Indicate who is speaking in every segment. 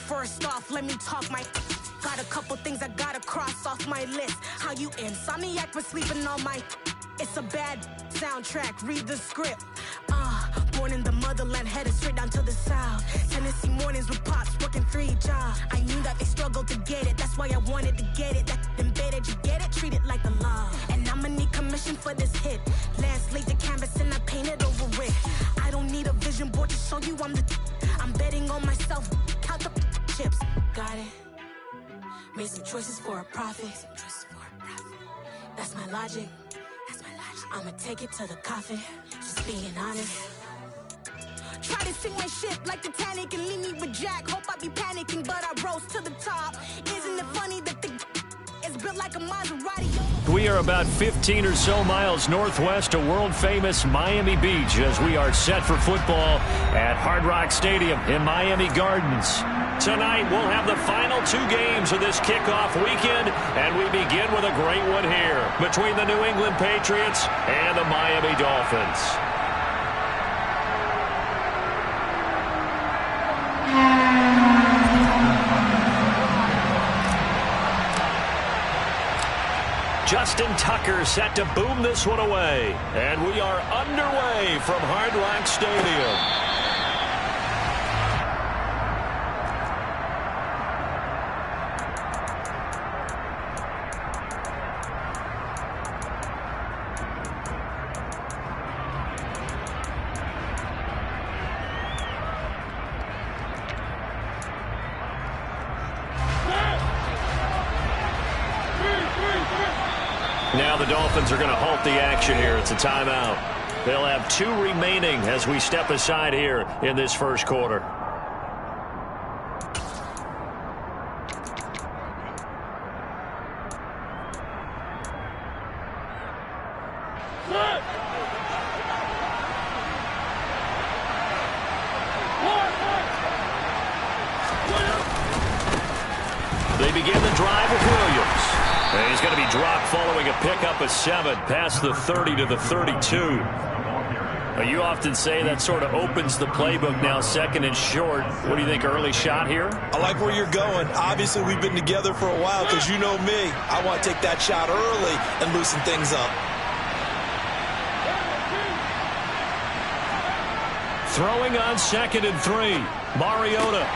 Speaker 1: First off, let me talk my... Got a couple things I gotta cross off my list. How you insomniac for sleeping on my... It's a bad soundtrack, read the script. Born in the motherland, headed straight down to the south. Tennessee mornings with pops, working 3 jobs. I knew that they struggled to get it, that's why I wanted to get it. That embedded, you get it, treat it like a law. And I'ma need commission for this hit. Last laid the canvas and I painted over it. I don't need a vision board to show you I'm the... I'm betting on myself, count the chips. Got it. Made some choices for a profit. That's my logic. I'ma take it to the coffin, just being honest. Try to sink my ship like Titanic and leave me with Jack. Hope I be panicking, but I rose to the top. Isn't it funny that the is built like a Maserati?
Speaker 2: We are about 15 or so miles northwest of world-famous Miami Beach as we are set for football at Hard Rock Stadium in Miami Gardens. Tonight, we'll have the final 2 games of this kickoff weekend, and we begin with a great one here between the New England Patriots and the Miami Dolphins. Justin Tucker set to boom this one away, and we are underway from Hard Rock Stadium. Now the Dolphins are going to halt the action here. It's a timeout. They'll have 2 remaining as we step aside here in this first quarter. They begin the drive with Williams. And he's going to be dropped following a pickup of 7 past the 30 to the 32. You often say that sort of opens the playbook now, 2nd and short. What do you think, early shot here?
Speaker 3: I like where you're going. Obviously, we've been together for a while because you know me. I want to take that shot early and loosen things up.
Speaker 2: Throwing on 2nd and 3. Mariota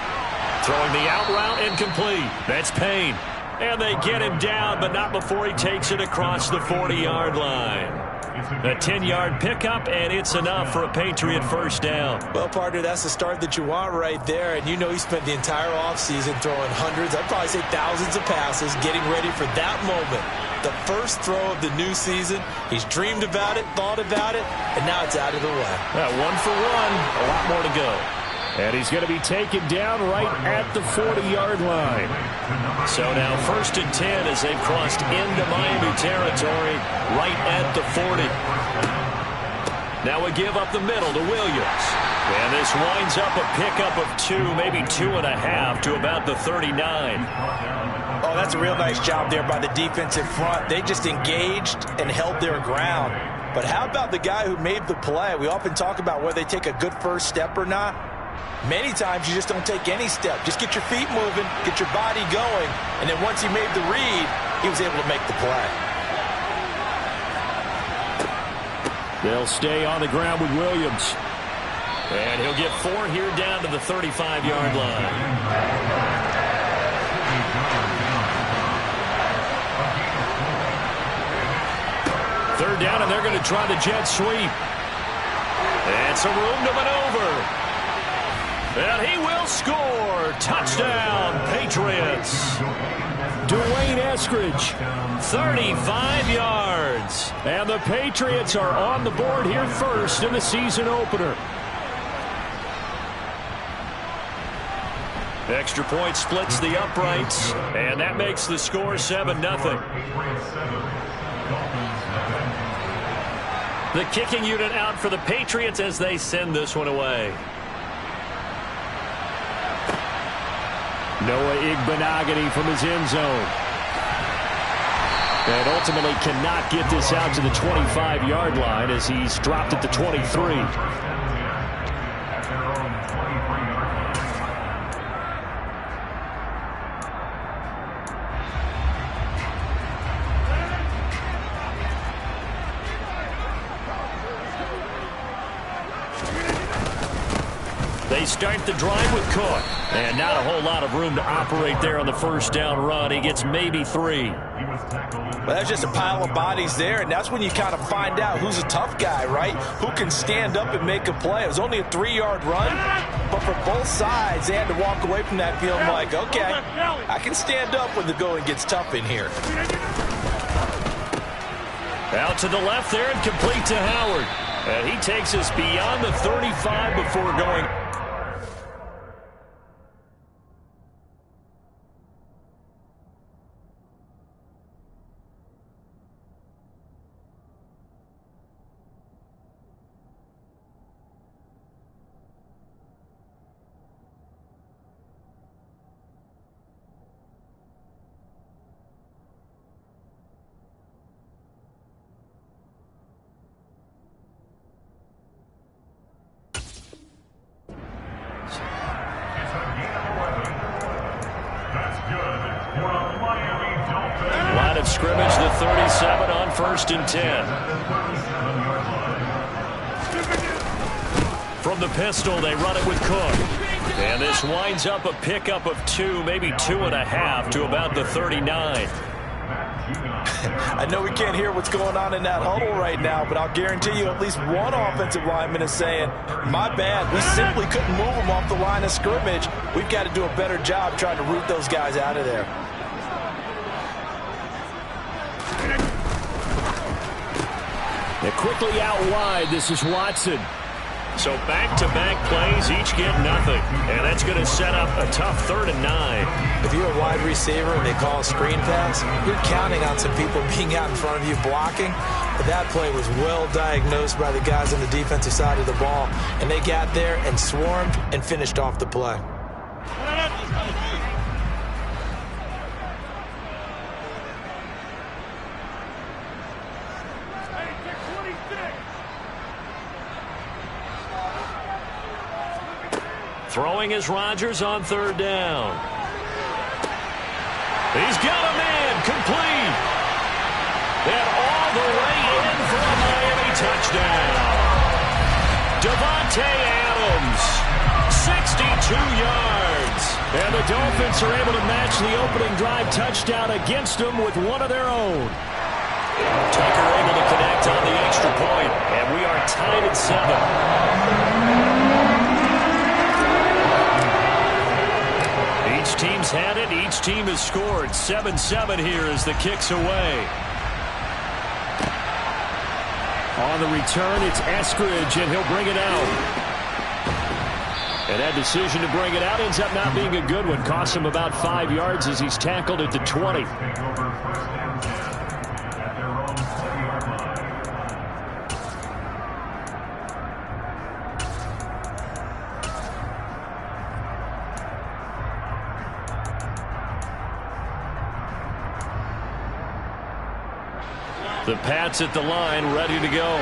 Speaker 2: throwing the out route incomplete. That's Payne. And they get him down, but not before he takes it across the 40-yard line. A 10-yard pickup, and it's enough for a Patriot first down.
Speaker 3: Well, partner, that's the start that you want right there. And you know he spent the entire offseason throwing hundreds, I'd probably say thousands of passes, getting ready for that moment. The first throw of the new season. He's dreamed about it, thought about it, and now it's out of the way.
Speaker 2: 1 for 1, a lot more to go. And he's going to be taken down right at the 40-yard line. So now 1st and 10 as they've crossed into Miami territory right at the 40. Now we give up the middle to Williams. And this winds up a pickup of 2, maybe 2.5 to about the 39.
Speaker 3: Oh, that's a real nice job there by the defensive front. They just engaged and held their ground. But how about the guy who made the play? We often talk about whether they take a good first step or not. Many times you just don't take any step. Just get your feet moving, get your body going, and then once he made the read, he was able to make the play.
Speaker 2: They'll stay on the ground with Williams. And he'll get 4 here down to the 35-yard line. Third down, and they're going to try the jet sweep. And some room to maneuver. And he will score. Touchdown, Patriots. Dwayne Eskridge, 35 yards. And the Patriots are on the board here first in the season opener. Extra point splits the uprights, and that makes the score 7-0. The kicking unit out for the Patriots as they send this one away. Noah Igbenogany from his end zone. And ultimately cannot get this out to the 25-yard line as he's dropped at the 23. start the drive with Cook. And not a whole lot of room to operate there on the first down run. He gets maybe 3.
Speaker 3: Well, that's just a pile of bodies there, and that's when you kind of find out who's a tough guy, right? Who can stand up and make a play. It was only a 3-yard run, but for both sides, they had to walk away from that feeling like, okay, I can stand up when the going gets tough in here.
Speaker 2: Out to the left there and complete to Howard. And he takes us beyond the 35 before going. Line of scrimmage, the 37 on 1st and 10. From the pistol, they run it with Cook. And this winds up a pickup of 2, maybe 2.5 to about the 39.
Speaker 3: I know we can't hear what's going on in that huddle right now, but I'll guarantee you at least one offensive lineman is saying, my bad, we simply couldn't move them off the line of scrimmage. We've got to do a better job trying to root those guys out of there.
Speaker 2: They're quickly out wide. This is Watson. So back-to-back plays, each get nothing. And that's going to set up a tough 3rd and 9.
Speaker 3: If you're a wide receiver and they call a screen pass, you're counting on some people being out in front of you blocking. But that play was well diagnosed by the guys on the defensive side of the ball. And they got there and swarmed and finished off the play.
Speaker 2: Throwing is Rodgers on 3rd down. He's got a man complete. And all the way in for a Miami touchdown. Devontae Adams, 62 yards. And the Dolphins are able to match the opening drive touchdown against them with one of their own. Tucker able to connect on the extra point, and we are tied at 7. Each team's had it. Each team has scored. 7-7 here as the kick's away. On the return, it's Eskridge, and he'll bring it out. And that decision to bring it out ends up not being a good one. Costs him about 5 yards as he's tackled at the 20. The Pats at the line, ready to go.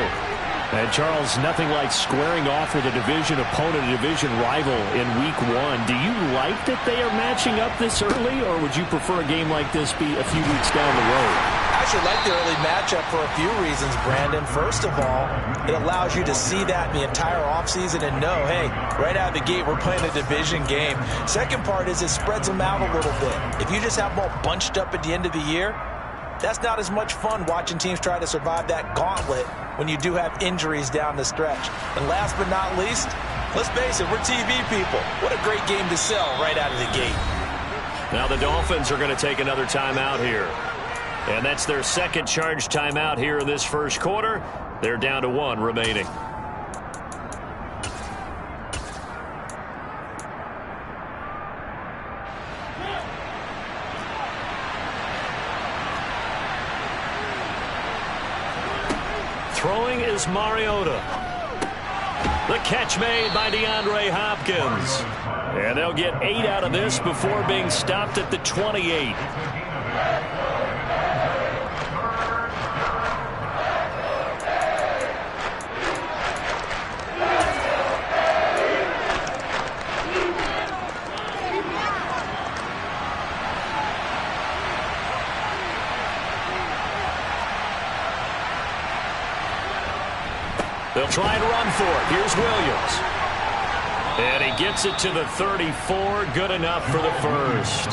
Speaker 2: And, Charles, nothing like squaring off with a division opponent, a division rival in Week 1. Do you like that they are matching up this early, or would you prefer a game like this be a few weeks down the road?
Speaker 3: I actually like the early matchup for a few reasons, Brandon. First of all, it allows you to see that in the entire offseason and know, hey, right out of the gate, we're playing a division game. Second part is it spreads them out a little bit. If you just have them all bunched up at the end of the year, that's not as much fun watching teams try to survive that gauntlet when you do have injuries down the stretch. And last but not least, let's face it, we're TV people. What a great game to sell right out of the gate.
Speaker 2: Now the Dolphins are going to take another timeout here. And that's their second charge timeout here in this first quarter. They're down to 1 remaining. Throwing is Mariota. The catch made by DeAndre Hopkins. And they'll get 8 out of this before being stopped at the 28. They'll try and run for it. Here's Williams. And he gets it to the 34. Good enough for the first.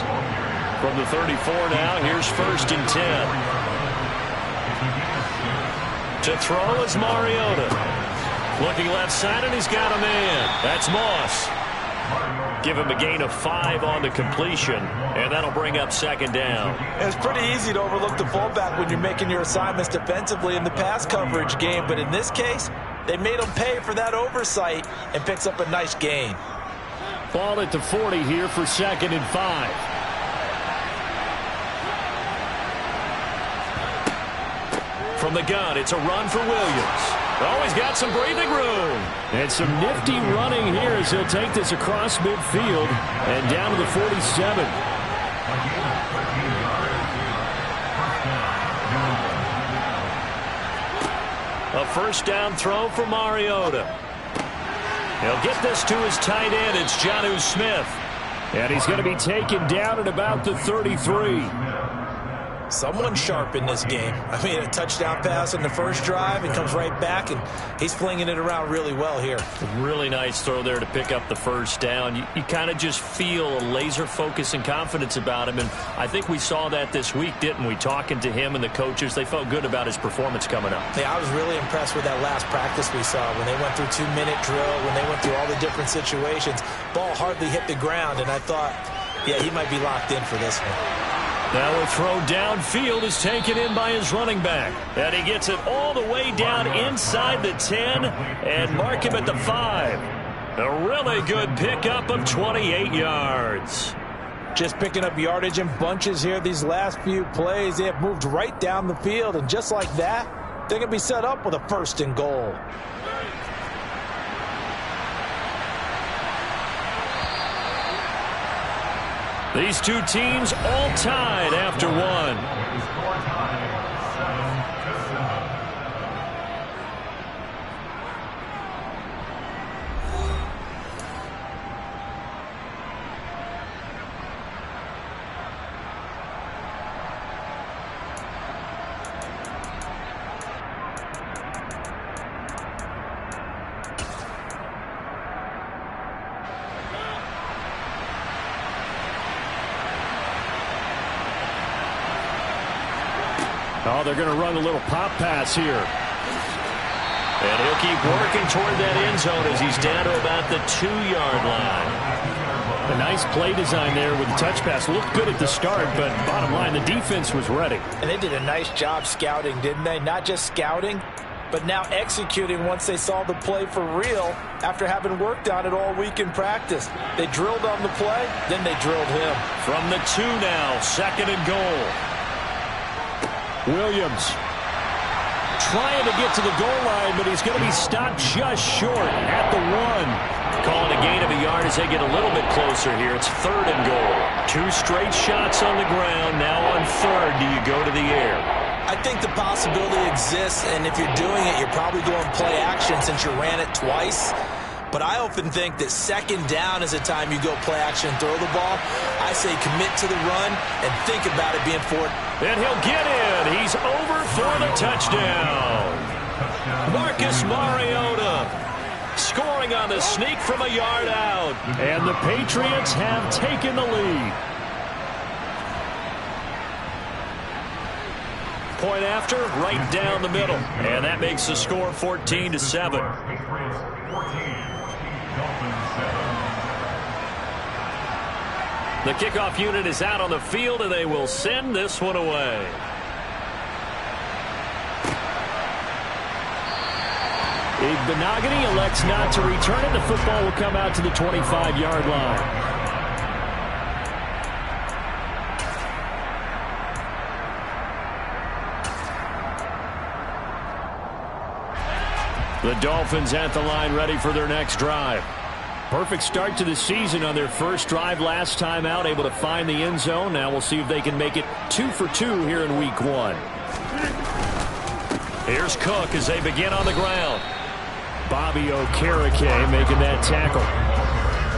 Speaker 2: From the 34 now, here's 1st and 10. To throw is Mariota. Looking left side, and he's got a man. That's Moss. Give him a gain of 5 on the completion, and that'll bring up 2nd down.
Speaker 3: It's pretty easy to overlook the fullback when you're making your assignments defensively in the pass coverage game, but in this case, they made him pay for that oversight and picks up a nice gain.
Speaker 2: Ball at the 40 here for 2nd and 5. From the gun, it's a run for Williams. Oh, he's got some breathing room. And some nifty running here as he'll take this across midfield and down to the 47. A 1st down throw for Mariota. He'll get this to his tight end. It's Jonnu Smith. And he's going to be taken down at about the 33.
Speaker 3: Someone sharp in this game. I mean, a touchdown pass on the first drive and comes right back, and he's flinging it around really well here.
Speaker 2: Really nice throw there to pick up the 1st down. You kind of just feel a laser focus and confidence about him, and I think we saw that this week, didn't we? Talking to him and the coaches, they felt good about his performance coming up.
Speaker 3: Yeah, I was really impressed with that last practice we saw when they went through 2-minute drill, when they went through all the different situations. Ball hardly hit the ground, and I thought, yeah, he might be locked in for this one.
Speaker 2: Now a throw downfield is taken in by his running back. And he gets it all the way down inside the 10 and mark him at the 5. A really good pickup of 28 yards.
Speaker 3: Just picking up yardage in bunches here these last few plays. They have moved right down the field, and just like that, they're going to be set up with a 1st and goal.
Speaker 2: These two teams all tied after one. Oh, they're going to run a little pop pass here. And he'll keep working toward that end zone as he's down to about the 2-yard line. A nice play design there with the touch pass. Looked good at the start, but bottom line, the defense was ready.
Speaker 3: And they did a nice job scouting, didn't they? Not just scouting, but now executing once they saw the play for real after having worked on it all week in practice. They drilled on the play, then they drilled him.
Speaker 2: From the 2 now, 2nd and goal. Williams trying to get to the goal line, but he's going to be stopped just short at the 1. Calling a gain of a yard as they get a little bit closer here. It's 3rd and goal. 2 straight shots on the ground. Now on 3rd, do you go to the air?
Speaker 3: I think the possibility exists, and if you're doing it, you're probably going play action since you ran it twice. But I often think that 2nd down is a time you go play action and throw the ball. I say commit to the run and think about it being forward.
Speaker 2: And he'll get in. He's over for the touchdown. Marcus Mariota scoring on the sneak from a yard out. And the Patriots have taken the lead. Point after, right down the middle. And that makes the score 14-7. The kickoff unit is out on the field, and they will send this one away. Benogany elects not to return it. The football will come out to the 25-yard line. The Dolphins at the line ready for their next drive. Perfect start to the season on their first drive last time out, able to find the end zone. Now we'll see if they can make it 2 for 2 here in week 1. Here's Cook as they begin on the ground. Bobby Okereke making that tackle.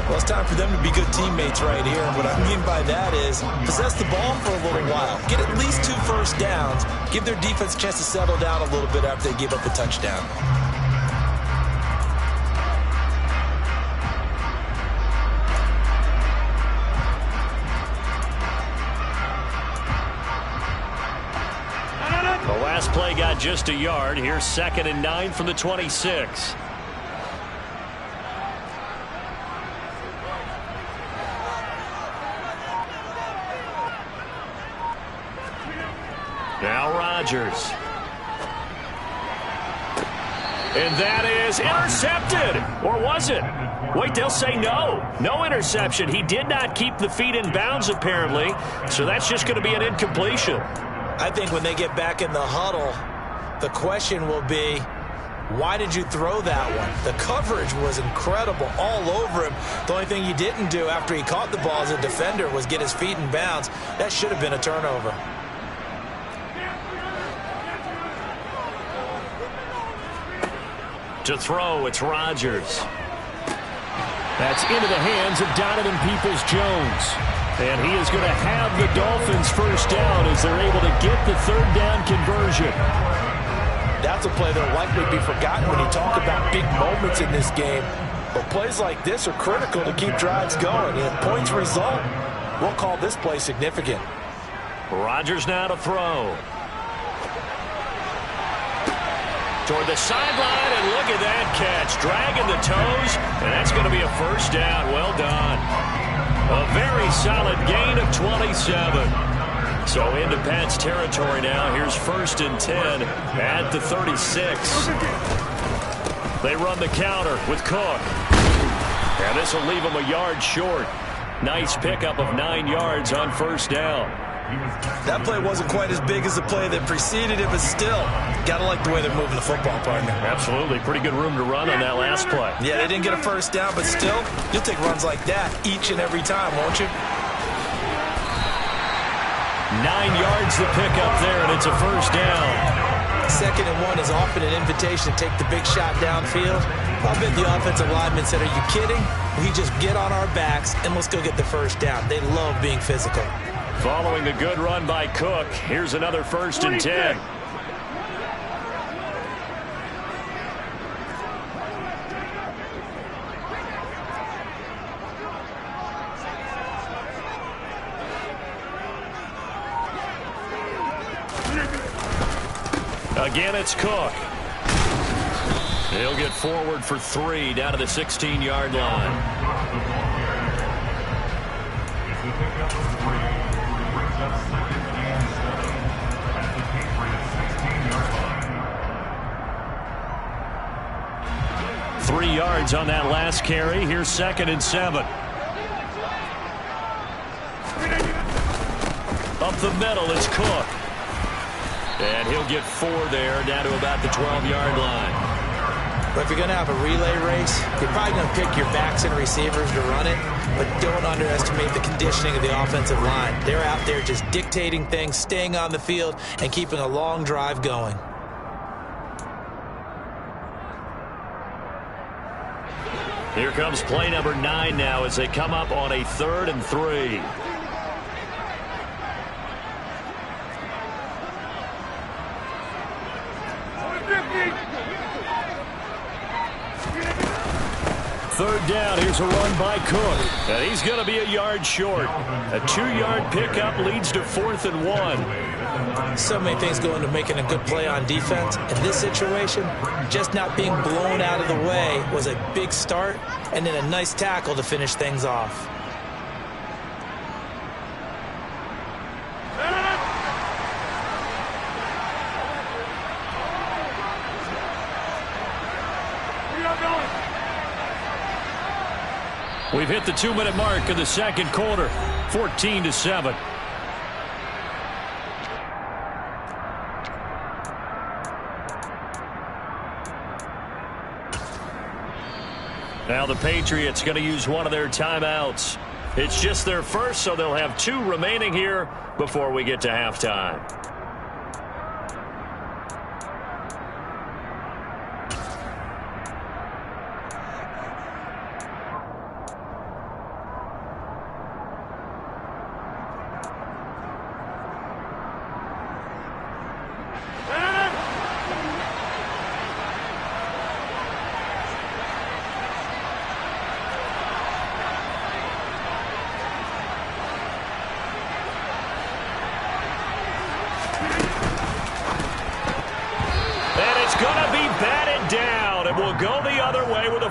Speaker 3: Well, it's time for them to be good teammates right here. What I mean by that is possess the ball for a little while. Get at least 2 first downs. Give their defense a chance to settle down a little bit after they give up a touchdown.
Speaker 2: play got just a yard. Here's 2nd and 9 from the 26. Now Rodgers. And that is intercepted. Or was it? Wait, they'll say no. No interception. He did not keep the feet in bounds, apparently. So that's just going to be an incompletion.
Speaker 3: I think when they get back in the huddle, the question will be, why did you throw that one? The coverage was incredible all over him. The only thing he didn't do after he caught the ball as a defender was get his feet in bounds. That should have been a turnover.
Speaker 2: To throw, it's Rodgers. That's into the hands of Donovan Peoples-Jones. And he is going to have the Dolphins first down as they're able to get the 3rd down conversion.
Speaker 3: That's a play that will likely be forgotten when you talk about big moments in this game. But plays like this are critical to keep drives going. And if points result, we'll call this play significant.
Speaker 2: Rodgers now to throw. Toward the sideline, and look at that catch. Dragging the toes, and that's going to be a first down. Well done. A very solid gain of 27. So into Pat's territory now. Here's 1st and 10 at the 36. They run the counter with Cook. And this will leave them a yard short. Nice pickup of 9 yards on 1st down.
Speaker 3: That play wasn't quite as big as the play that preceded it, but still, got to like the way they're moving the football, partner.
Speaker 2: Absolutely. Pretty good room to run on that last play.
Speaker 3: Yeah, they didn't get a first down, but still, you'll take runs like that each and every time, won't you?
Speaker 2: 9 yards to pick up there, and it's a first down.
Speaker 3: 2nd and 1 is often an invitation to take the big shot downfield. I bet the offensive lineman said, are you kidding? We just get on our backs, and let's go get the first down. They love being physical.
Speaker 2: Following the good run by Cook, here's another 1st and 10. Again, it's Cook. He'll get forward for 3 down to the 16-yard line. 3 yards on that last carry. Here's 2nd and 7. Up the middle, it's Cook. And he'll get 4 there, down to about the 12-yard line.
Speaker 3: But if you're going to have a relay race, you're probably going to pick your backs and receivers to run it, but don't underestimate the conditioning of the offensive line. They're out there just dictating things, staying on the field, and keeping a long drive going.
Speaker 2: Here comes play number 9 now as they come up on a 3rd and 3. Third down, here's a run by Cook. And he's going to be a yard short. A 2-yard pickup leads to 4th and 1.
Speaker 3: So many things go into making a good play on defense. In this situation, just not being blown out of the way was a big start, and then a nice tackle to finish things off.
Speaker 2: We've hit the 2-minute mark of the second quarter, 14-7. Now the Patriots going to use one of their timeouts. It's just their first, so they'll have 2 remaining here before we get to halftime.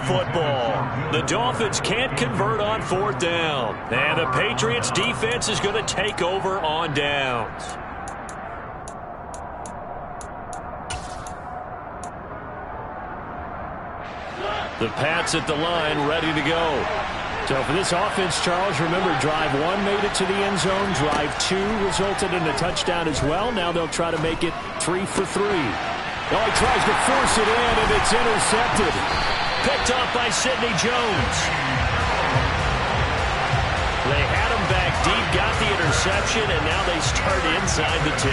Speaker 2: football. The Dolphins can't convert on 4th down. And the Patriots defense is going to take over on downs. The Pats at the line, ready to go.
Speaker 4: So for this offense, Charles, remember, drive 1 made it to the end zone. Drive 2 resulted in a touchdown as well. Now they'll try to make it 3 for 3. Oh, he tries to force it in, and it's intercepted.
Speaker 2: Picked off by Sidney Jones. They had him back deep, got the interception, and now they start inside the 10.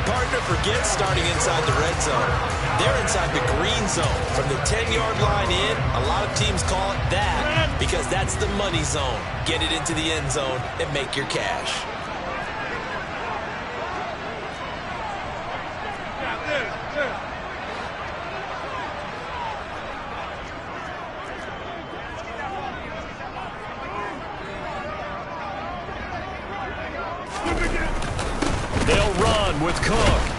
Speaker 3: Partner, forget starting inside the red zone. They're inside the green zone. From the 10-yard line in, a lot of teams call it that because that's the money zone. Get it into the end zone and make your cash.
Speaker 2: They'll run with Cook.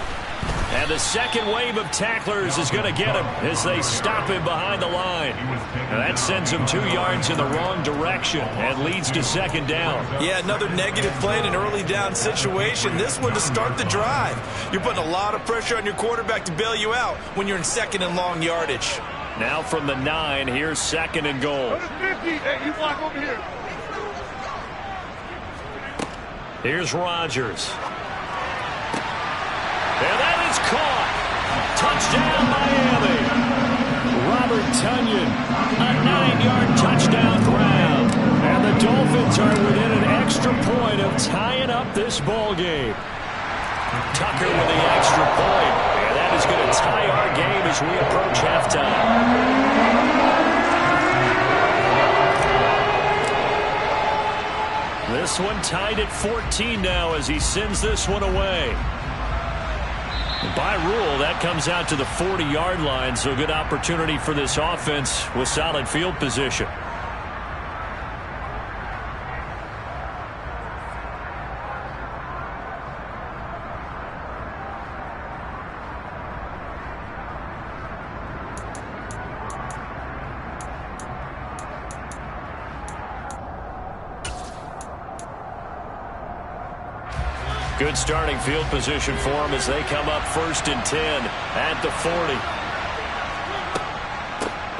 Speaker 2: And the second wave of tacklers is going to get him as they stop him behind the line. And that sends him 2 yards in the wrong direction and leads to 2nd down.
Speaker 3: Yeah, another negative play in an early down situation. This one to start the drive. You're putting a lot of pressure on your quarterback to bail you out when you're in 2nd and long yardage.
Speaker 2: Now from the 9, here's 2nd and goal.
Speaker 5: Hey, you block over here.
Speaker 2: Here's Rodgers. And that is caught. Touchdown, Miami.
Speaker 4: Robert Tonyan,
Speaker 2: A 9-yard touchdown grab.
Speaker 4: and the Dolphins are within an extra point of tying up this ball game.
Speaker 2: Tucker with the extra point. And that is going to tie our game as we approach halftime. This one tied at 14 now as he sends this one away. By rule, that comes out to the 40-yard line, so good opportunity for this offense with solid field position. Good starting field position for them as they come up 1st and 10 at the 40.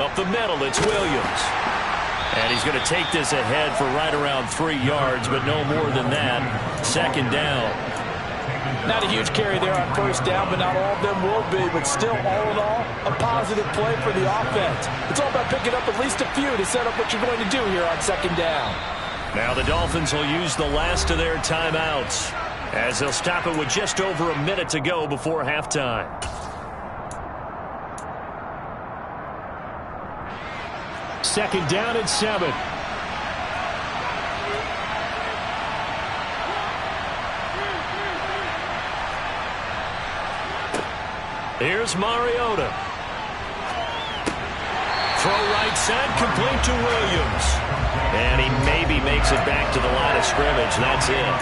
Speaker 2: Up the middle, it's Williams. And he's going to take this ahead for right around 3 yards, but no more than that. 2nd down.
Speaker 3: Not a huge carry there on 1st down, but not all of them will be. But still, all in all, a positive play for the offense. It's all about picking up at least a few to set up what you're going to do here on 2nd down.
Speaker 2: Now the Dolphins will use the last of their timeouts, as they'll stop it with just over a minute to go before halftime.
Speaker 4: Second down and 7.
Speaker 2: Here's Mariota. Throw right side, complete to Williams. And he maybe makes it back to the line of scrimmage. That's it.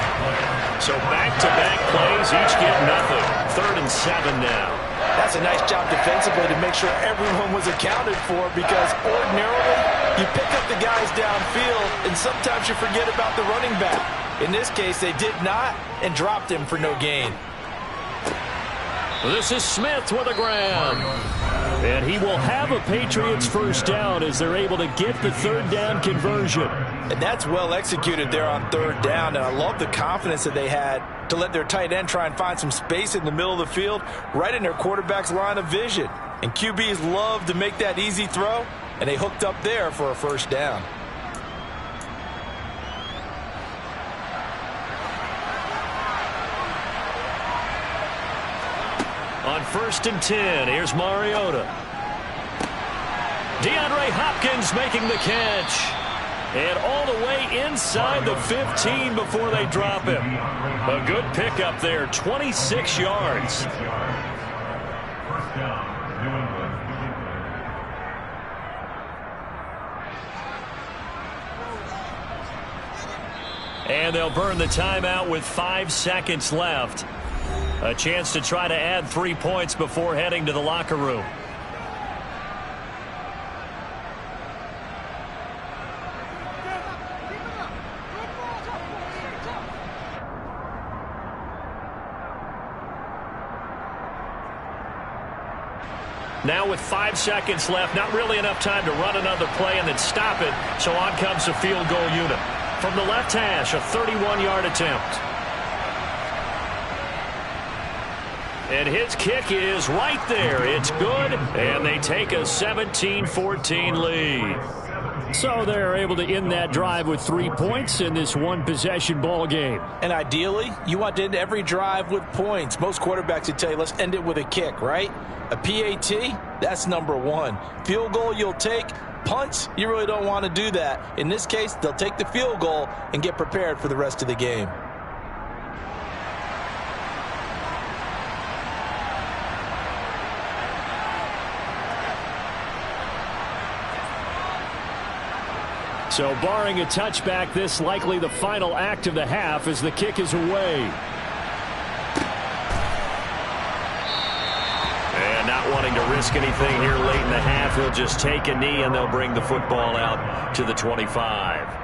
Speaker 2: So back-to-back plays, each get nothing. 3rd and 7 now.
Speaker 3: That's a nice job defensively to make sure everyone was accounted for, because ordinarily you pick up the guys downfield and sometimes you forget about the running back. In this case, they did not and dropped him for no gain.
Speaker 2: This is Smith with a grab.
Speaker 4: And he will have a Patriots 1st down as they're able to get the 3rd down conversion.
Speaker 3: And that's well executed there on 3rd down. And I love the confidence that they had to let their tight end try and find some space in the middle of the field, right in their quarterback's line of vision. And QBs love to make that easy throw, and they hooked up there for a 1st down.
Speaker 2: On 1st and 10, here's Mariota. DeAndre Hopkins making the catch. And all the way inside the 15 before they drop him. A good pickup there, 26 yards. And they'll burn the timeout with 5 seconds left. A chance to try to add 3 points before heading to the locker room. Now with 5 seconds left, not really enough time to run another play and then stop it, so on comes the field goal unit. From the left hash, a 31-yard attempt. And his kick is right there. It's good, and they take a 17-14 lead.
Speaker 4: So they're able to end that drive with 3 points in this one-possession ball game.
Speaker 3: And ideally, you want to end every drive with points. Most quarterbacks would tell you, let's end it with a kick, right? A PAT, that's number one. Field goal you'll take. Punts, you really don't want to do that. In this case, they'll take the field goal and get prepared for the rest of the game.
Speaker 4: So barring a touchback, this likely the final act of the half as the kick is away.
Speaker 2: And not wanting to risk anything here late in the half, he'll just take a knee and they'll bring the football out to the 25.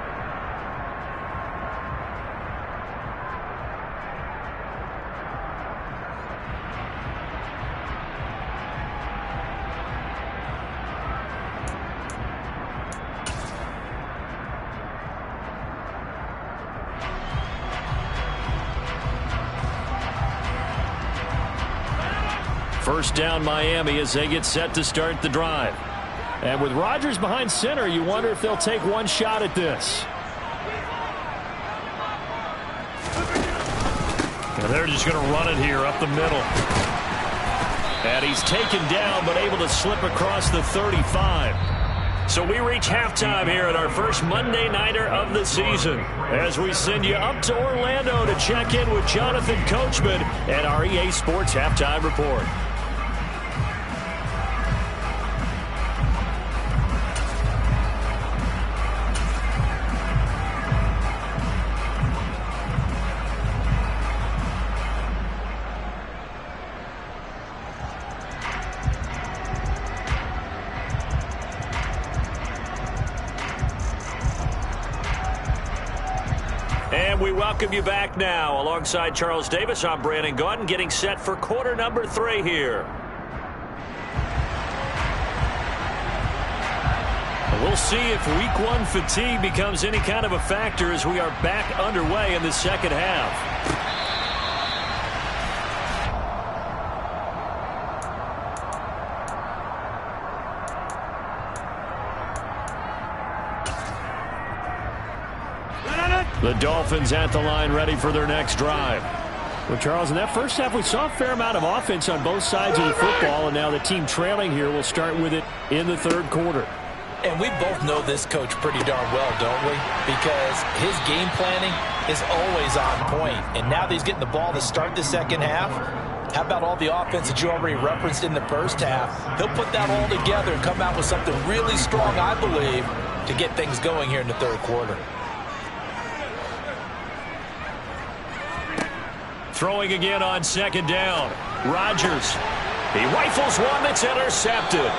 Speaker 2: First down Miami as they get set to start the drive.
Speaker 4: And with Rodgers behind center, you wonder if they'll take one shot at this.
Speaker 2: And they're just going to run it here up the middle. And he's taken down but able to slip across the 35. So we reach halftime here at our first Monday Nighter of the season as we send you up to Orlando to check in with Jonathan Coachman at our EA Sports Halftime Report. And we welcome you back now. Alongside Charles Davis, I'm Brandon Gaudin, getting set for quarter number 3 here. We'll see if week 1 fatigue becomes any kind of a factor as we are back underway in the second half. The Dolphins at the line ready for their next drive.
Speaker 4: Well, Charles, in that first half, we saw a fair amount of offense on both sides of the football, and now the team trailing here will start with it in the third quarter.
Speaker 3: And we both know this coach pretty darn well, don't we? Because his game planning is always on point. And now that he's getting the ball to start the second half, how about all the offense that you already referenced in the first half? He'll put that all together and come out with something really strong, I believe, to get things going here in the third quarter.
Speaker 2: Throwing again on second down. Rodgers. He rifles one that's intercepted.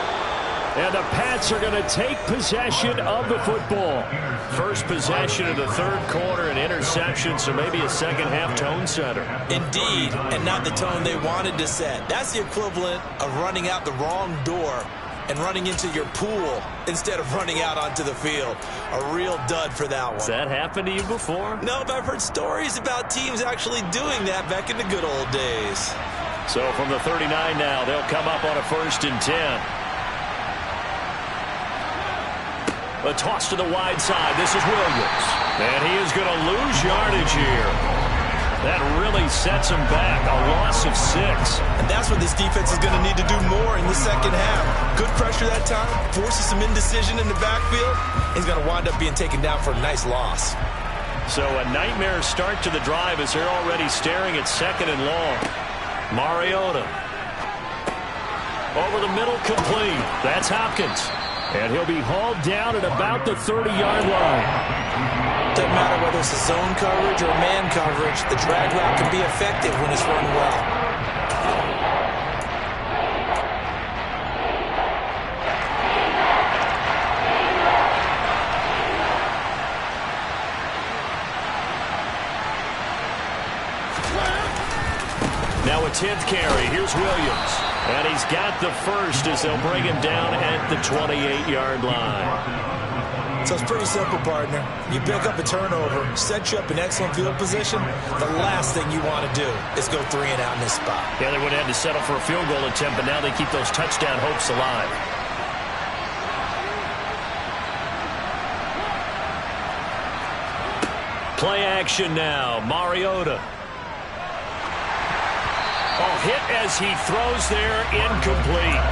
Speaker 4: And the Pats are going to take possession of the football.
Speaker 2: First possession of the third quarter, an interception, so maybe a second-half tone setter.
Speaker 3: Indeed, and not the tone they wanted to set. That's the equivalent of running out the wrong door and running into your pool instead of running out onto the field. A real dud for that one.
Speaker 2: Has that happened to you before?
Speaker 3: No, but I've heard stories about teams actually doing that back in the good old days.
Speaker 2: So from the 39 now, they'll come up on a 1st and 10. A toss to the wide side. This is Williams. And he is going to lose yardage here. That really sets him back. A loss of 6.
Speaker 3: And that's what this defense is going to need to do more in the second half. Good pressure that time. Forces some indecision in the backfield. He's going to wind up being taken down for a nice loss.
Speaker 2: So a nightmare start to the drive as they're already staring at 2nd and long. Mariota. Over the middle, complete. That's Hopkins.
Speaker 4: And he'll be hauled down at about the 30-yard line.
Speaker 3: Doesn't matter whether it's a zone coverage or man coverage, the drag route can be effective when it's run well.
Speaker 2: Now a 10th carry. Here's Williams. And he's got the first as they'll bring him down at the 28-yard line.
Speaker 3: So it's pretty simple, partner. You pick up a turnover, set you up in excellent field position. The last thing you want to do is go 3 and out in this spot.
Speaker 2: Yeah, they would have had to settle for a field goal attempt, but now they keep those touchdown hopes alive. Play action now. Mariota. Oh, hit as he throws there, incomplete.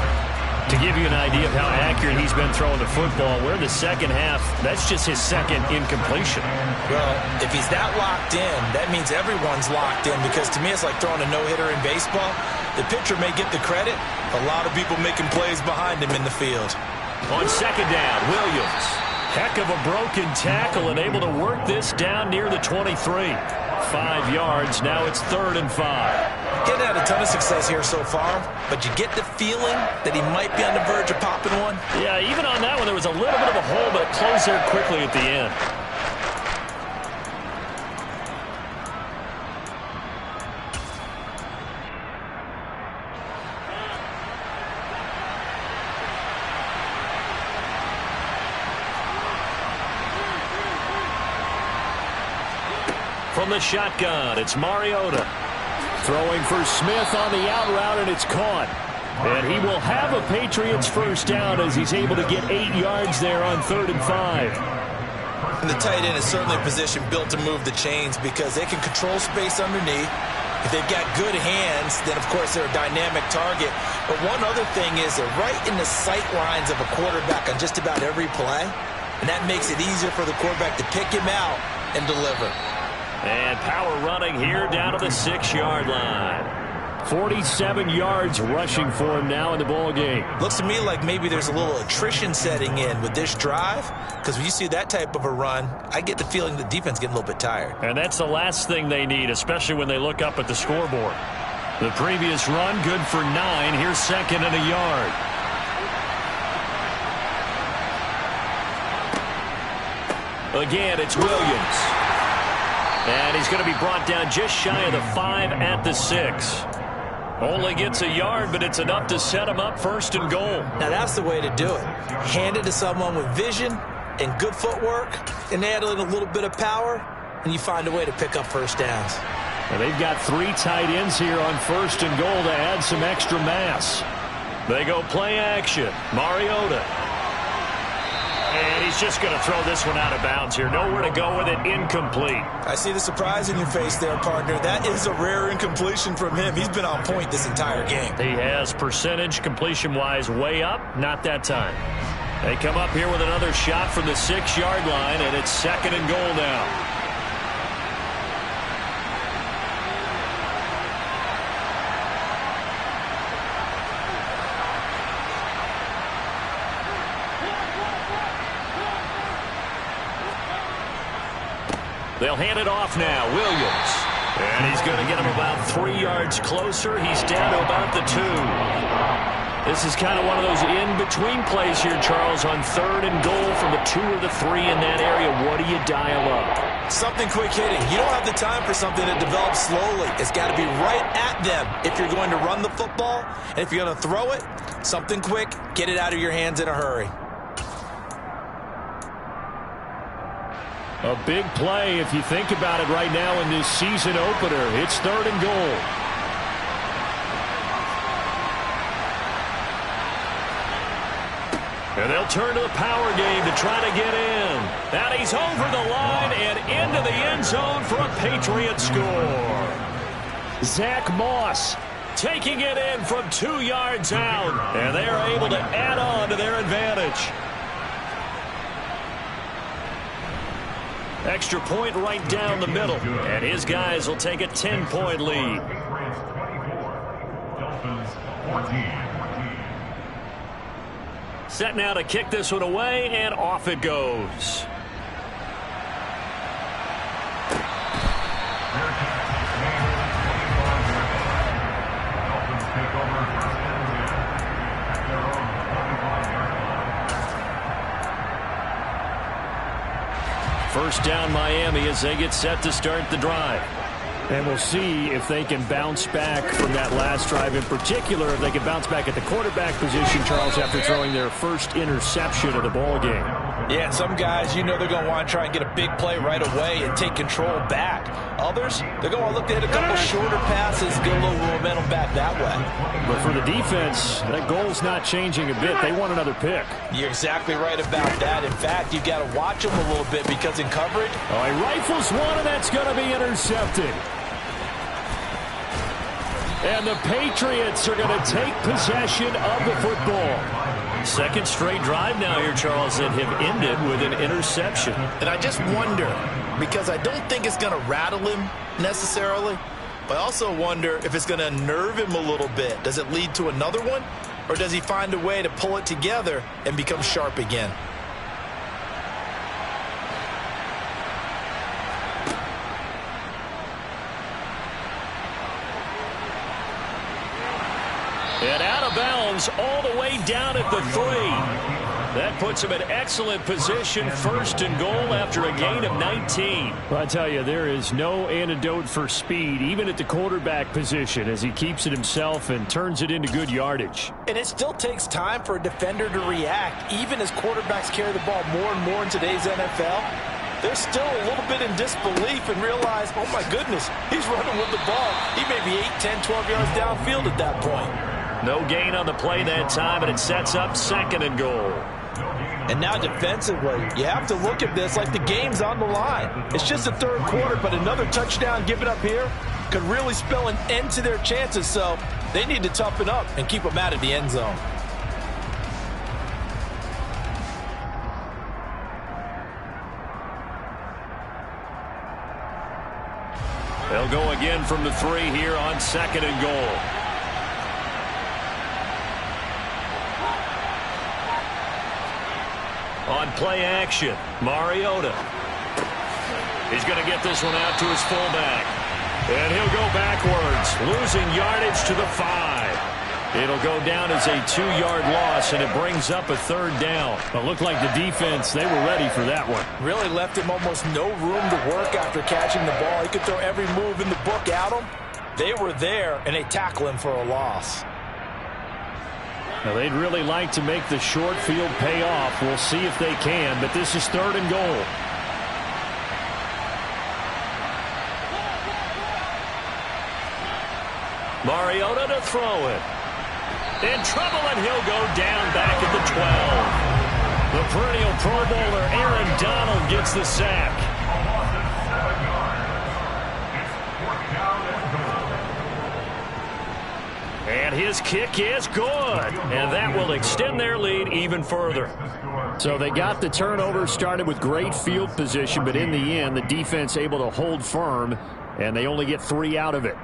Speaker 2: To give you an idea of how accurate he's been throwing the football, we're in the second half. That's just his second incompletion.
Speaker 3: Well, if he's that locked in, that means everyone's locked in, because to me it's like throwing a no-hitter in baseball. The pitcher may get the credit, a lot of people making plays behind him in the field.
Speaker 2: On second down, Williams. Heck of a broken tackle and able to work this down near the 23. 5 yards. Now it's 3rd and 5.
Speaker 3: Getting had a ton of success here so far, but you get the feeling that he might be on the verge of popping one.
Speaker 2: Yeah, even on that one, there was a little bit of a hole, but it closed there quickly at the end. From the shotgun, it's Mariota. Throwing for Smith on the out route, and it's caught. And he will have a Patriots first down as he's able to get 8 yards there on 3rd and 5.
Speaker 3: And the tight end is certainly a position built to move the chains because they can control space underneath. If they've got good hands, then, of course, they're a dynamic target. But one other thing is they're right in the sight lines of a quarterback on just about every play. And that makes it easier for the quarterback to pick him out and deliver.
Speaker 2: And power running here down to the 6-yard line. 47 yards rushing for him now in the ball game.
Speaker 3: Looks to me like maybe there's a little attrition setting in with this drive, because when you see that type of a run, I get the feeling the defense getting a little bit tired.
Speaker 2: And that's the last thing they need, especially when they look up at the scoreboard. The previous run, good for 9. Here's 2nd and a yard. Again, it's Williams. And he's going to be brought down just shy of the 5 at the 6. Only gets a yard, but it's enough to set him up 1st and goal.
Speaker 3: Now that's the way to do it. Hand it to someone with vision and good footwork, and add in a little bit of power, and you find a way to pick up first downs.
Speaker 2: And they've got 3 tight ends here on 1st and goal to add some extra mass. They go play action. Mariota. And he's just going to throw this one out of bounds here. Nowhere to go with it. Incomplete.
Speaker 3: I see the surprise in your face there, partner. That is a rare incompletion from him. He's been on point this entire game.
Speaker 2: He has percentage completion-wise way up. Not that time. They come up here with another shot from the 6-yard line, and it's 2nd and goal now. They'll hand it off now. Williams. And he's going to get him about 3 yards closer. He's down to about the 2. This is kind of one of those in-between plays here, Charles, on 3rd and goal from the 2 or the 3 in that area. What do you dial up?
Speaker 3: Something quick hitting. You don't have the time for something that develops slowly. It's got to be right at them if you're going to run the football. And if you're going to throw it, something quick, get it out of your hands in a hurry.
Speaker 2: A big play if you think about it right now in this season opener. It's 3rd and goal. And they'll turn to the power game to try to get in. And he's over the line and into the end zone for a Patriot score. Zach Moss taking it in from 2 yards out. And they are able to add on to their advantage. Extra point right down the middle. And his guys will take a 10-point lead. Set now to kick this one away, and off it goes. First down Miami as they get set to start the drive.
Speaker 4: And we'll see if they can bounce back from that last drive. In particular, if they can bounce back at the quarterback position, Charles, after throwing their first interception of the ball game.
Speaker 3: Yeah, and some guys, you know they're going to want to try and get a big play right away and take control back. Others, they're going to look to hit a couple shorter passes, get a little momentum back that way.
Speaker 4: But for the defense, that goal's not changing a bit. They want another pick.
Speaker 3: You're exactly right about that. In fact, you've got to watch them a little bit because in coverage.
Speaker 4: Oh, he rifles one, and that's going to be intercepted. And the Patriots are going to take possession of the football.
Speaker 2: Second straight drive now here, Charles, that have ended with an interception.
Speaker 6: And I just wonder, because I don't think it's going to rattle him necessarily, but I also wonder if it's going to unnerve him a little bit. Does it lead to another one? Or does he find a way to pull it together and become sharp again?
Speaker 2: And out of bounds all the way down at the 3. That puts him in excellent position, first and goal after a gain of 19.
Speaker 4: Well, I tell you, there is no antidote for speed, even at the quarterback position, as he keeps it himself and turns it into good yardage.
Speaker 3: And it still takes time for a defender to react, even as quarterbacks carry the ball more and more in today's NFL. They're still a little bit in disbelief and realize, oh my goodness, he's running with the ball. He may be 8, 10, 12 yards downfield at that point.
Speaker 2: No gain on the play that time, and it sets up second and goal.
Speaker 3: And now defensively, you have to look at this like the game's on the line. It's just the third quarter, but another touchdown given up here could really spell an end to their chances. So they need to toughen up and keep them out of the end zone.
Speaker 2: They'll go again from the 3 here on second and goal. On play action, Mariota. He's going to get this one out to his fullback. And he'll go backwards, losing yardage to the 5. It'll go down as a 2-yard loss, and it brings up a third down.
Speaker 4: It looked like the defense, they were ready for that one.
Speaker 3: Really left him almost no room to work after catching the ball. He could throw every move in the book at him. They were there, and they tackle him for a loss.
Speaker 4: Now, they'd really like to make the short field pay off. We'll see if they can, but this is third and goal.
Speaker 2: Mariota to throw it. In trouble, and he'll go down back at the 12. The perennial Pro Bowler Aaron Donald gets the sack. And his kick is good. And that will extend their lead even further.
Speaker 4: So they got the turnover, started with great field position, but in the end, the defense able to hold firm, and they only get 3 out of it.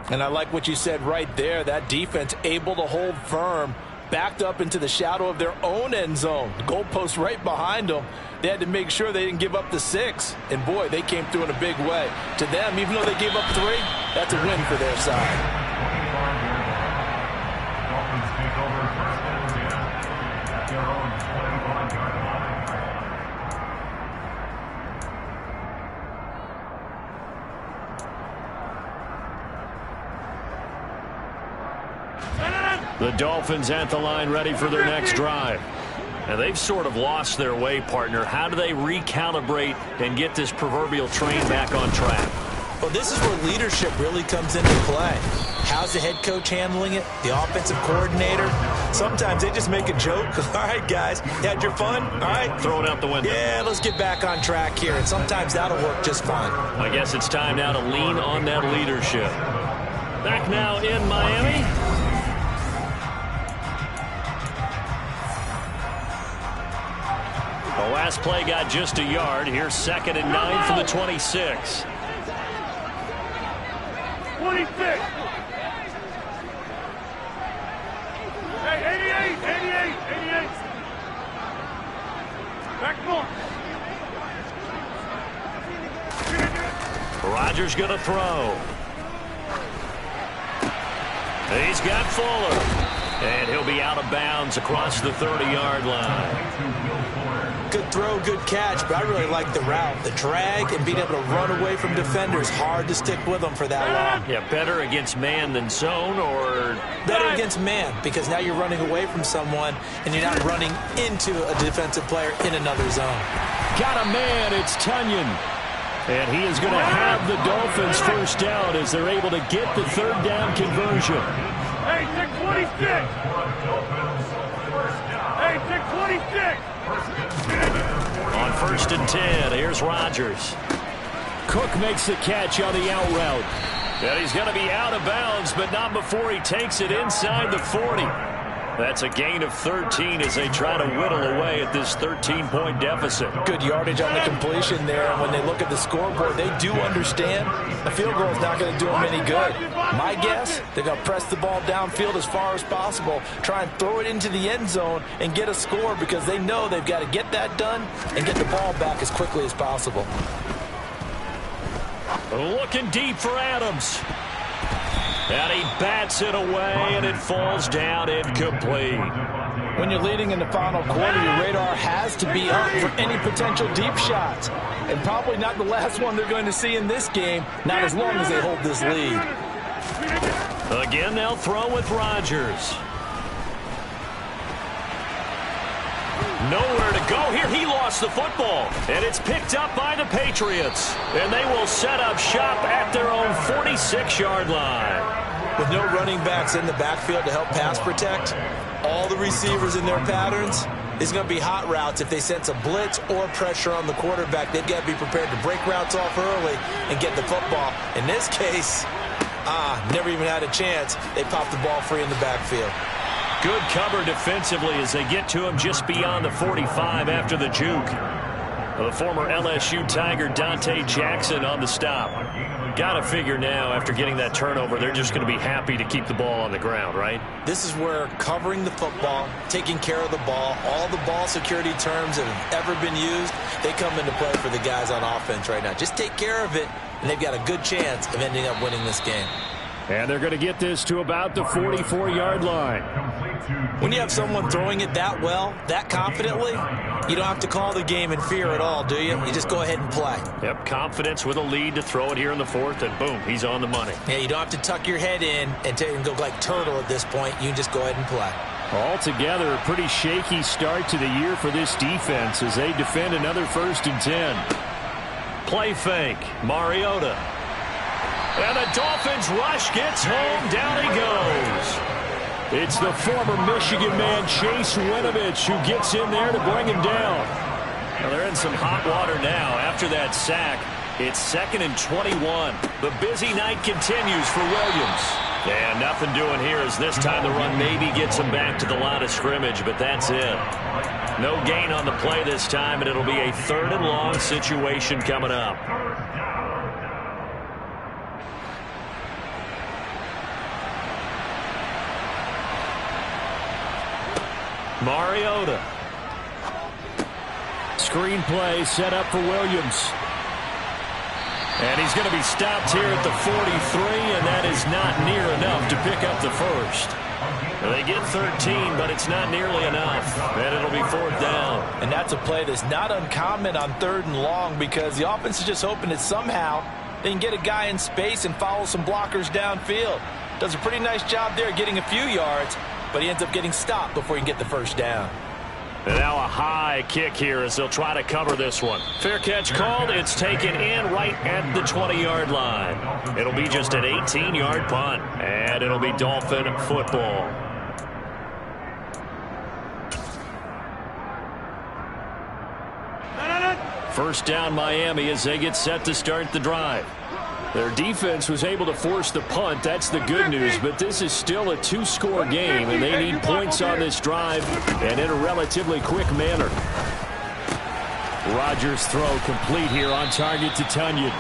Speaker 3: And I like what you said right there. That defense able to hold firm, backed up into the shadow of their own end zone. The goalpost right behind them. They had to make sure they didn't give up the 6. And, boy, they came through in a big way. To them, even though they gave up 3, that's a win for their side.
Speaker 2: The Dolphins at the line, ready for their next drive. And they've sort of lost their way, partner. How do they recalibrate and get this proverbial train back on track?
Speaker 3: Well, this is where leadership really comes into play. How's the head coach handling it? The offensive coordinator? Sometimes they just make a joke. All right, guys, you had your fun? All right.
Speaker 2: Throw it out the window.
Speaker 3: Yeah, let's get back on track here. And sometimes that'll work just fine.
Speaker 2: I guess it's time now to lean on that leadership. Back now in Miami. The last play got just a yard. Here's 2nd and 9 from the 26.
Speaker 5: 26. Hey, 88. Back north.
Speaker 2: Rodgers going to throw. He's got Fuller. And he'll be out of bounds across the 30-yard line.
Speaker 3: good throw, good catch, but I really like the route. The drag and being able to run away from defenders, hard to stick with them for that long.
Speaker 2: Yeah, better against man than zone, or
Speaker 3: better against man, because now you're running away from someone and you're not running into a defensive player in another zone.
Speaker 4: Got a man, it's Tunyon. And he is going to have the Dolphins first down as they're able to get the third down conversion.
Speaker 5: Hey, take 26. Hey, take 26.
Speaker 2: On 1st and 10, here's Rodgers.
Speaker 4: Cook makes the catch on the out route.
Speaker 2: And he's going to be out of bounds, but not before he takes it inside the 40. That's a gain of 13 as they try to whittle away at this 13-point deficit.
Speaker 3: Good yardage on the completion there, and when they look at the scoreboard, they do understand a field goal is not going to do them any good. My guess, they're going to press the ball downfield as far as possible, try and throw it into the end zone and get a score because they know they've got to get that done and get the ball back as quickly as possible.
Speaker 2: Looking deep for Adams. And he bats it away, and it falls down incomplete.
Speaker 3: When you're leading in the final quarter, your radar has to be up for any potential deep shots. And probably not the last one they're going to see in this game, not as long as they hold this lead.
Speaker 2: Again, they'll throw with Rodgers. Nowhere to go here. He lost the football, and it's picked up by the Patriots. And they will set up shop at their own 46-yard line.
Speaker 3: With no running backs in the backfield to help pass protect, all the receivers in their patterns, it's going to be hot routes. If they sense a blitz or pressure on the quarterback, they've got to be prepared to break routes off early and get the football. In this case, never even had a chance. They popped the ball free in the backfield.
Speaker 2: Good cover defensively as they get to him just beyond the 45 after the juke. The former LSU Tiger Dante Jackson on the stop. Got to figure now after getting that turnover, they're just going to be happy to keep the ball on the ground, right?
Speaker 3: This is where covering the football, taking care of the ball, all the ball security terms that have ever been used, they come into play for the guys on offense right now. Just take care of it, and they've got a good chance of ending up winning this game.
Speaker 4: And they're going to get this to about the 44-yard line.
Speaker 3: When you have someone throwing it that well, that confidently, you don't have to call the game in fear at all, do you? You just go ahead and play.
Speaker 2: Yep, confidence with a lead to throw it here in the fourth, and boom, he's on the money.
Speaker 3: Yeah, you don't have to tuck your head in and go like turtle at this point. You can just go ahead and play.
Speaker 4: Altogether, a pretty shaky start to the year for this defense as they defend another 1st and 10.
Speaker 2: Play fake, Mariota. And the Dolphins rush gets home. Down he goes.
Speaker 4: It's the former Michigan man, Chase Winovich, who gets in there to bring him down.
Speaker 2: Well, they're in some hot water now after that sack. It's 2nd and 21. The busy night continues for Williams. And nothing doing here as this time the run maybe gets him back to the line of scrimmage, but that's it. No gain on the play this time, and it'll be a 3rd and long situation coming up. Mariota.
Speaker 4: Screen play set up for Williams.
Speaker 2: And he's going to be stopped here at the 43, and that is not near enough to pick up the first. They get 13, but it's not nearly enough. And it'll be 4th down.
Speaker 3: And that's a play that's not uncommon on 3rd and long because the offense is just hoping that somehow they can get a guy in space and follow some blockers downfield. Does a pretty nice job there getting a few yards, but he ends up getting stopped before he can get the first down.
Speaker 2: And now a high kick here as they'll try to cover this one. Fair catch called. It's taken in right at the 20-yard line. It'll be just an 18-yard punt, and it'll be Dolphin football. First down Miami as they get set to start the drive.
Speaker 4: Their defense was able to force the punt. That's the good news, but this is still a 2-score game, and they need points on this drive and in a relatively quick manner. Rodgers' throw complete here on target to Tunyon.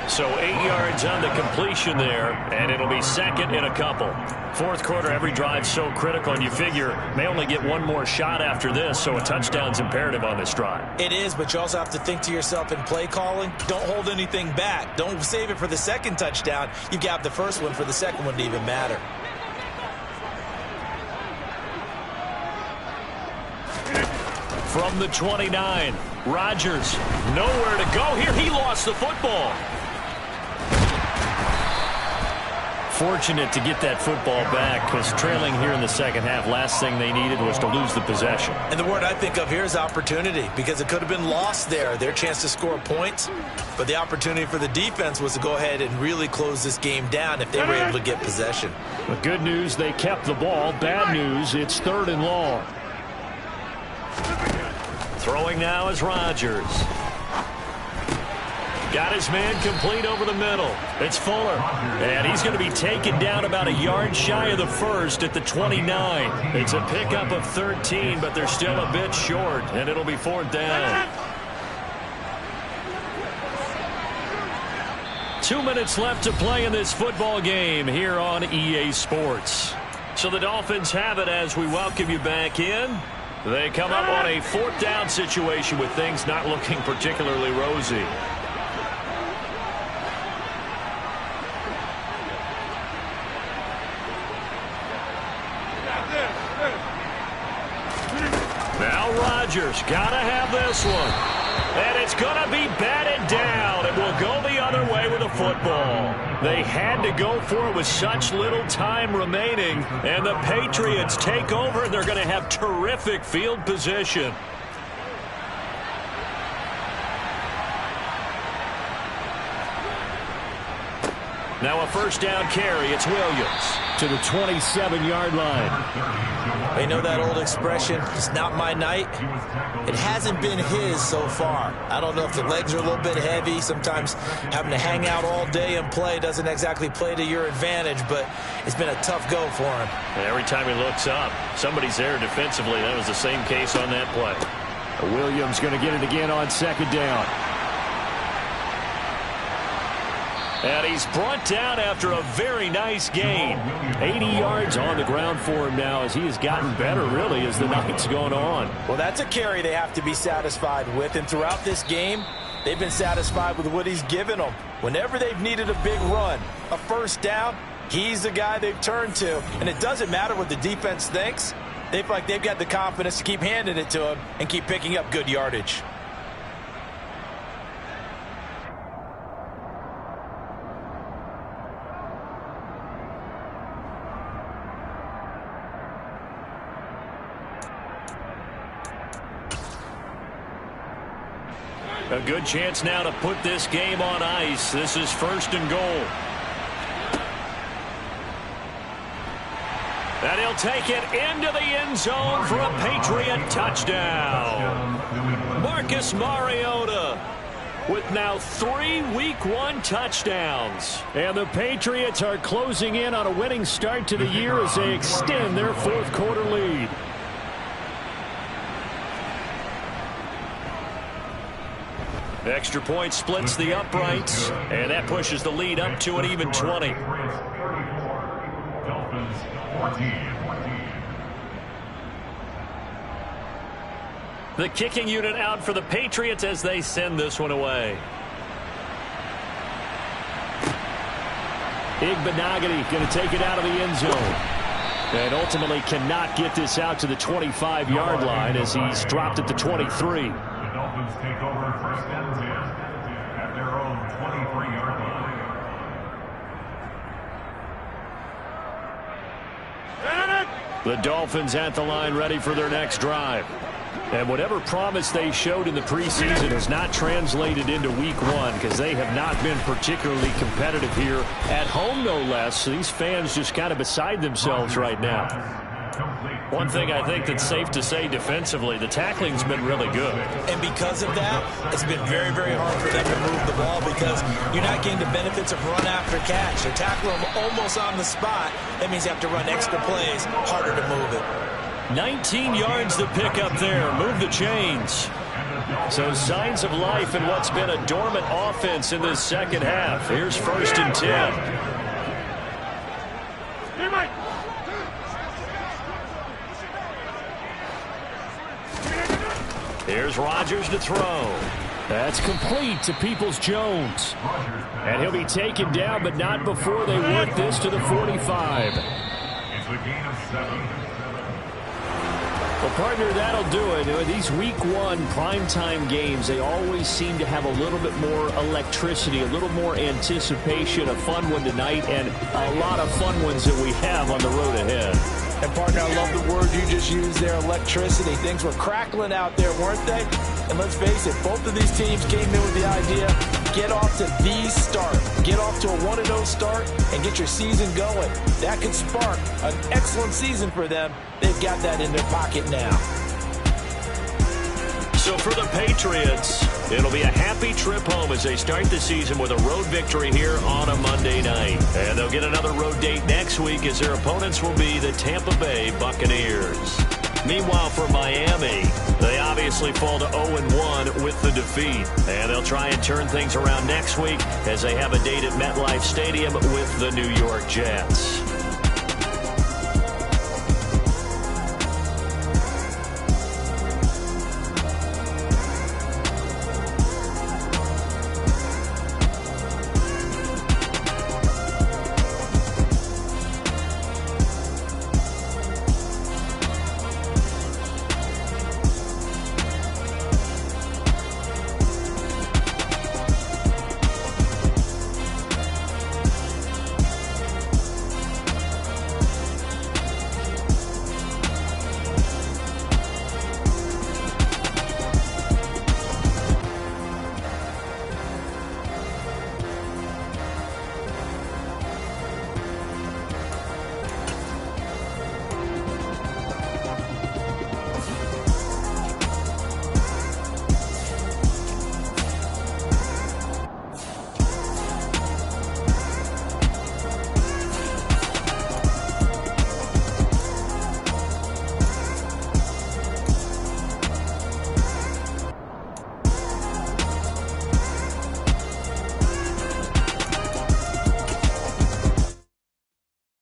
Speaker 2: So 8 yards on the completion there, and it'll be 2nd and a couple. Fourth quarter, every drive so critical, and you figure may only get one more shot after this, so a touchdown's imperative on this drive.
Speaker 3: It is, but you also have to think to yourself in play calling, don't hold anything back. Don't save it for the second touchdown. You've got the first one for the second one to even matter.
Speaker 2: from the 29. Rodgers, nowhere to go here. He lost the football. Fortunate to get that football back, because trailing here in the second half, last thing they needed was to lose the possession.
Speaker 3: And the word I think of here is opportunity, because it could have been lost there, their chance to score points. But the opportunity for the defense was to go ahead and really close this game down if they were able to get possession.
Speaker 4: The good news, they kept the ball. Bad news, it's 3rd and long.
Speaker 2: Throwing now is Rodgers. Got his man complete over the middle. It's Fuller. And he's going to be taken down about a yard shy of the first at the 29. It's a pickup of 13, but they're still a bit short, and it'll be 4th down. 2 minutes left to play in this football game here on EA Sports. So the Dolphins have it as we welcome you back in. They come up on a 4th down situation with things not looking particularly rosy. Now Rodgers got to have this one. And it's going to be batted down. It will go the other way with the football. They had to go for it with such little time remaining. And the Patriots take over, and they're going to have terrific field position. Now a 1st down carry. It's Williams
Speaker 4: To the 27-yard line.
Speaker 3: They know that old expression, it's not my night. It hasn't been his so far. I don't know if the legs are a little bit heavy. Sometimes having to hang out all day and play doesn't exactly play to your advantage, but it's been a tough go for him.
Speaker 2: And every time he looks up, somebody's there defensively. That was the same case on that play.
Speaker 4: Williams going to get it again on 2nd down.
Speaker 2: And he's brought down after a very nice gain.
Speaker 4: 80 yards on the ground for him now, as he has gotten better, really, as the night's gone on.
Speaker 3: Well, that's a carry they have to be satisfied with. And throughout this game, they've been satisfied with what he's given them. Whenever they've needed a big run, a 1st down, he's the guy they've turned to. And it doesn't matter what the defense thinks. They feel like they've got the confidence to keep handing it to him and keep picking up good yardage.
Speaker 2: A good chance now to put this game on ice. This is 1st and goal. And he'll take it into the end zone for a Patriot touchdown. Marcus Mariota with now 3 Week 1 touchdowns.
Speaker 4: And the Patriots are closing in on a winning start to the year as they extend their 4th quarter lead.
Speaker 2: Extra point splits the uprights, and that pushes the lead up to an even 20. The kicking unit out for the Patriots as they send this one away.
Speaker 4: Igbenogany going to take it out of the end zone. And ultimately cannot get this out to the 25-yard line as he's dropped at the 23.
Speaker 5: Dolphins take over 1st and 10 at their own 23-yard line.
Speaker 4: The Dolphins at the line, ready for their next drive. And whatever promise they showed in the preseason has not translated into Week 1, because they have not been particularly competitive here at home, no less. These fans just kind of beside themselves right now.
Speaker 2: One thing I think that's safe to say defensively, the tackling's been really good.
Speaker 3: And because of that, it's been very, very hard for them to move the ball, because you're not getting the benefits of run after catch. They're tackling them almost on the spot. That means you have to run extra plays, harder to move it.
Speaker 2: 19 yards to pick up there. Move the chains. So signs of life in what's been a dormant offense in this second half. Here's 1st and 10. Here's Rodgers to throw.
Speaker 4: That's complete to Peoples-Jones. And he'll be taken down, but not before they work this to the 45.
Speaker 5: It's a gain of 7.
Speaker 4: Well, partner, that'll do it. These Week 1 primetime games, they always seem to have a little bit more electricity, a little more anticipation, a fun one tonight, and a lot of fun ones that we have on the road ahead.
Speaker 3: And, partner, I love the word you just used there, electricity. Things were crackling out there, weren't they? And let's face it, both of these teams came in with the idea, get off to the start. Get off to a 1-0 start and get your season going. That could spark an excellent season for them. They've got that in their pocket now.
Speaker 2: So for the Patriots, it'll be a happy trip home as they start the season with a road victory here on a Monday night. And they'll get another road date next week as their opponents will be the Tampa Bay Buccaneers. Meanwhile, for Miami, they obviously fall to 0-1 with the defeat. And they'll try and turn things around next week as they have a date at MetLife Stadium with the New York Jets.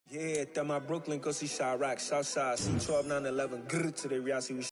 Speaker 7: Yeah, my Brooklyn, go see Chirac, Southside, C12, 911, grr to the Riasi.